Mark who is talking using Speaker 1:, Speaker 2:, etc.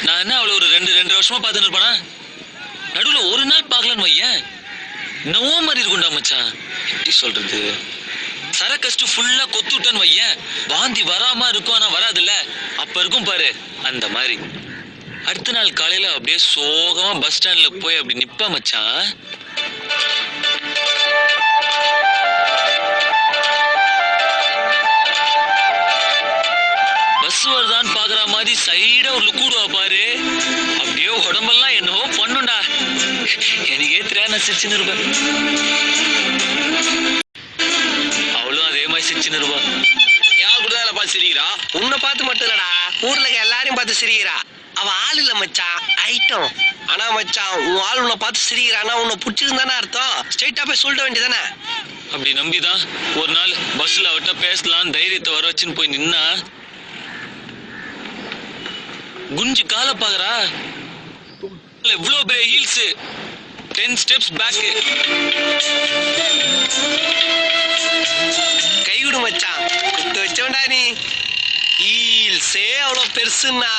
Speaker 1: நான் என்ன அவளை ஒரு 2 வருஷமா பார்த்துட்டு இருப்பானா? நடுவுல ஒரு நாள் பார்க்கலன்னு வையேன், நோ மாதிரி இருக்கும்டா மச்சான். எப்படி சொல்றது, சரக்கஸ்ட் ஃபுல்லா கொத்து விட்டான்னு வையேன், வாந்தி வராம இருக்கும் ஆனா வராதுல்ல, அப்ப இருக்கும் பாரு அந்த மாதிரி. அடுத்த நாள் காலையில அப்படியே சோகமா பஸ் ஸ்டாண்ட்ல போய் அப்படி நிப்பா மச்சான். பஸ் வருதான்னு பாக்குற மாதிரி சைடா ஒரு லுக் விடுவா பாரு, அப்படியே உடம்பெல்லாம் என்னவோ பண்ணுண்டா. எனக்கே தெரியாது, நான் சிரிச்சுன்னு இருப்பேன். அவளும் அதே மாதிரி சிரிச்சுன்னு இருப்பா.
Speaker 2: யார் கூட பார்த்து சிரிக்கிறா? உன்னை பார்த்து மட்டும் இல்லடா, ஊர்ல எல்லாரையும் பார்த்து சிரிக்கிறா. அவ ஆள் இல்ல மச்சான், ஐட்டம். ஆனா மச்சான், உன் ஆள் உன்னை பார்த்து சிரிக்கிறானா உன்னை பிடிச்சிருந்தானே அர்த்தம். ஸ்ட்ரெயிட்டா போய் சொல்லிட வேண்டியதானே.
Speaker 1: அப்படி நம்பிதான் ஒரு நாள் பஸ்ல அவட்ட பேசலாம் தைரியத்தை வர வச்சுன்னு போய் நின்னா, குஞ்சு கால பாக்குறா, இவ்வளவு பெரிய ஹீல்ஸ், 10 steps பேக்.
Speaker 2: கை விடு மச்சான், குத்து வச்சவன்டா நீ. ஹீல்ஸே அவ்வளவு பெருசுன்னா